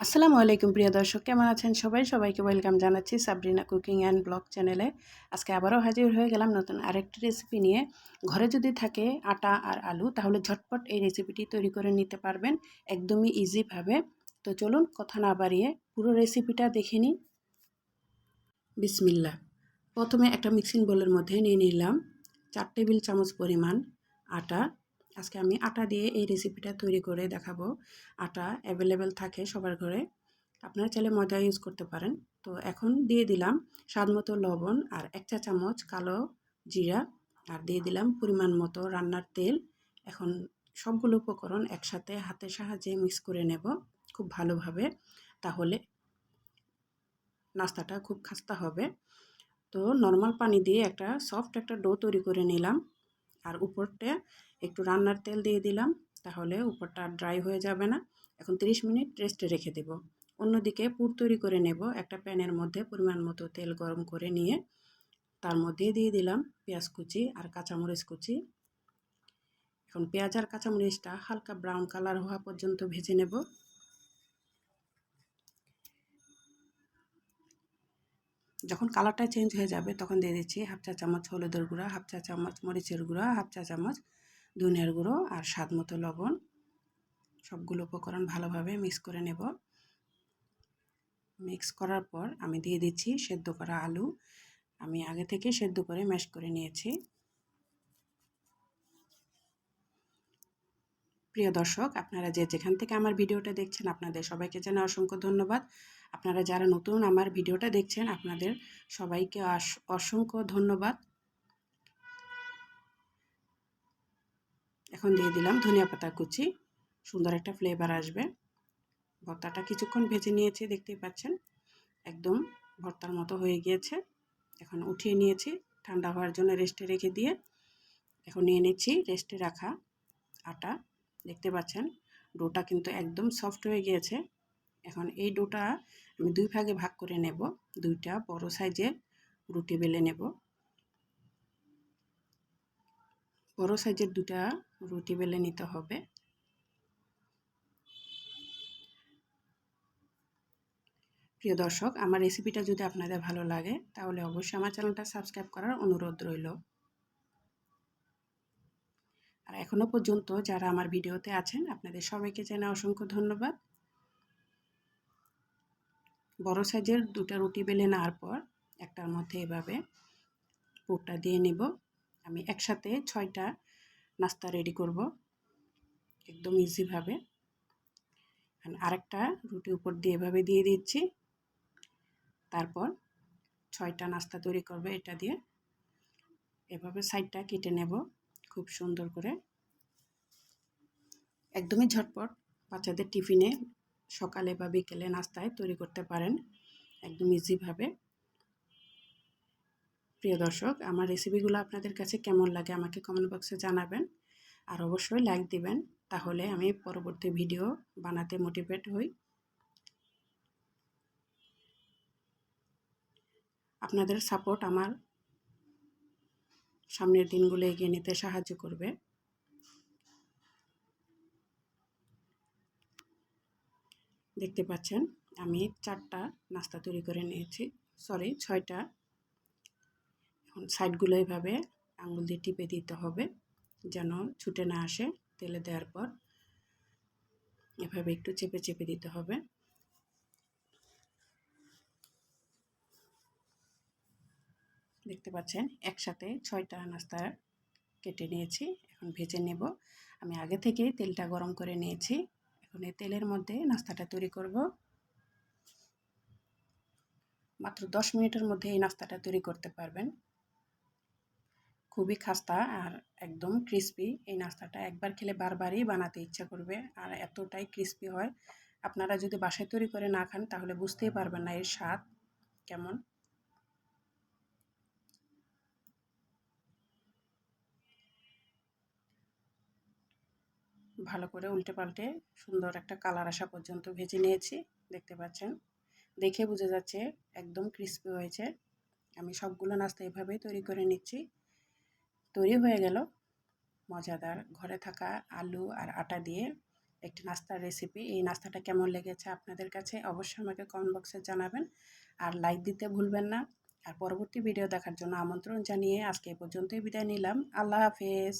আসসালামু আলাইকুম প্রিয় দর্শক, কেমন আছেন সবাই? সবাইকে ওয়েলকাম জানাচ্ছি সাবরিনা কুকিং অ্যান্ড ব্লগ চ্যানেলে। আজকে আবারও হাজির হয়ে গেলাম নতুন আরেকটি রেসিপি নিয়ে। ঘরে যদি থাকে আটা আর আলু, তাহলে ঝটপট এই রেসিপিটি তৈরি করে নিতে পারবেন একদমই ইজিভাবে। তো চলুন কথা না বাড়িয়ে পুরো রেসিপিটা দেখে নিই। বিসমিল্লাহ। প্রথমে একটা মিক্সিং বোলের মধ্যে নিয়ে নিলাম 4 টেবিল চামচ পরিমাণ আটা। আজকে আমি আটা দিয়ে এই রেসিপিটা তৈরি করে দেখাবো। আটা অ্যাভেলেবেল থাকে সবার ঘরে, আপনারা চাইলে ময়দা ইউজ করতে পারেন। তো এখন দিয়ে দিলাম স্বাদমতো লবণ আর 1 চা চামচ কালো জিরা, আর দিয়ে দিলাম পরিমাণ মতো রান্নার তেল। এখন সবগুলো উপকরণ একসাথে হাতের সাহায্যে মিক্স করে নেব খুব ভালোভাবে, তাহলে নাস্তাটা খুব খাস্তা হবে। তো নর্মাল পানি দিয়ে একটা সফট একটা ডো তৈরি করে নিলাম, আর উপরটা একটু রান্নার তেল দিয়ে দিলাম, তাহলে উপরটা ড্রাই হয়ে যাবে না। এখন 30 মিনিট রেস্টে রেখে দেব। অন্যদিকে পুর তৈরি করে নেব। একটা প্যানের মধ্যে পরিমাণ মতো তেল গরম করে নিয়ে তার মধ্যে দিয়ে দিলাম পেঁয়াজ কুচি আর কাঁচামরিচ কুচি। এখন পেঁয়াজ আর কাঁচামরিচটা হালকা ব্রাউন কালার হওয়া পর্যন্ত ভেজে নেব। যখন কালারটা চেঞ্জ হয়ে যাবে তখন দিয়ে দিচ্ছি 1/2 চা চামচ হলুদের গুঁড়া, 1/2 চা চামচ মরিচের গুঁড়া, 1/2 চা চামচ ধনিয়ার গুঁড়ো আর স্বাদ মতো লবণ। সবগুলো উপকরণ ভালোভাবে মিক্স করে নেব। মিক্স করার পর আমি দিয়ে দিচ্ছি সেদ্ধ করা আলু। আমি আগে থেকে সেদ্ধ করে ম্যাশ করে নিয়েছি। প্রিয় দর্শক, আপনারা যেখান থেকে আমার ভিডিওটা দেখছেন, আপনাদের সবাইকে জানাই অসংখ্য ধন্যবাদ। আপনারা যারা নতুন আমার ভিডিওটা দেখছেন, আপনাদের সবাইকে অসংখ্য ধন্যবাদ। এখন দিয়ে দিলাম ধনিয়া পাতা কুচি, সুন্দর একটা ফ্লেভার আসবে। ভর্তাটা কিছুক্ষণ ভেজে নিয়েছি, দেখতেই পাচ্ছেন একদম ভর্তার মতো হয়ে গিয়েছে। এখন উঠিয়ে নিয়েছি ঠান্ডা হওয়ার জন্য রেস্টে রেখে দিয়ে। এখন নিয়ে নিচ্ছি রেস্টে রাখা আটা। দেখতে পাচ্ছেন ডোটা কিন্তু একদম সফট হয়ে গিয়েছে। এখন এই ডোটা আমি 2 ভাগে ভাগ করে নেব। 2টা বড় সাইজের রুটি বেলে নেব। বড় সাইজের 2টা রুটি বেলে নিতে হবে। প্রিয় দর্শক, আমার রেসিপিটা যদি আপনাদের ভালো লাগে তাহলে অবশ্যই আমার চ্যানেলটা সাবস্ক্রাইব করার অনুরোধ রইল। আর এখনো পর্যন্ত যারা আমার ভিডিওতে আছেন, আপনাদের সবাইকে জানাই অসংখ্য ধন্যবাদ। বড় সাইজের 2টা রুটি বেলে নেওয়ার পর একটার মধ্যে এভাবে পুরটা দিয়ে নেব। আমি একসাথে 6টা নাস্তা রেডি করব একদম ইজিভাবে। আরেকটা রুটি উপর দিয়ে এভাবে দিয়ে দিচ্ছি। তারপর 6টা নাস্তা তৈরি করবে এটা দিয়ে। এভাবে সাইডটা কেটে নেব খুব সুন্দর করে। একদমই ঝটপট বাচ্চাদের টিফিনে সকালে বা বিকেলে নাস্তায় তৈরি করতে পারেন একদম ইজিভাবে। প্রিয় দর্শক, আমার রেসিপিগুলো আপনাদের কাছে কেমন লাগে আমাকে কমেন্ট বক্সে জানাবেন, আর অবশ্যই লাইক দিবেন, তাহলে আমি পরবর্তী ভিডিও বানাতে মোটিভেট হই। আপনাদের সাপোর্ট আমার সামনের দিনগুলো এগিয়ে নিতে সাহায্য করবে। দেখতে পাচ্ছেন আমি 4টা নাস্তা তৈরি করে নিয়েছি, 6টা। এখন সাইডগুলো এভাবে আঙুল দিয়ে টিপে দিতে হবে যেন ছুটে না আসে। তেলে দেওয়ার পর এভাবে একটু চেপে চেপে দিতে হবে। দেখতে পাচ্ছেন একসাথে 6টা নাস্তা কেটে নিয়েছি। এখন ভেজে নেব। আমি আগে থেকেই তেলটা গরম করে নিয়েছি। এখন এই তেলের মধ্যে নাস্তাটা তৈরি করব। মাত্র 10 মিনিটের মধ্যে এই নাস্তাটা তৈরি করতে পারবেন। খুবই খাস্তা আর একদম ক্রিস্পি। এই নাস্তাটা একবার খেলে বারবারই বানাতে ইচ্ছা করবে, আর এতটাই ক্রিস্পি হয়। আপনারা যদি বাসায় তৈরি করে না খান তাহলে বুঝতেই পারবেন না এর স্বাদ কেমন। ভালো করে উল্টে পাল্টে সুন্দর একটা কালার আসা পর্যন্ত ভেজে নিয়েছি। দেখতে পাচ্ছেন, দেখে বোঝা যাচ্ছে একদম ক্রিস্পি হয়েছে। আমি সবগুলো নাস্তা এভাবেই তৈরি করে নিচ্ছি। তৈরি হয়ে গেল মজাদার ঘরে থাকা আলু আর আটা দিয়ে একটি নাস্তার রেসিপি। এই নাস্তাটা কেমন লেগেছে আপনাদের কাছে অবশ্যই আমাকে কমেন্ট বক্সে জানাবেন, আর লাইক দিতে ভুলবেন না। আর পরবর্তী ভিডিও দেখার জন্য আমন্ত্রণ জানিয়ে আজকে এ পর্যন্তই বিদায় নিলাম। আল্লাহ হাফেজ।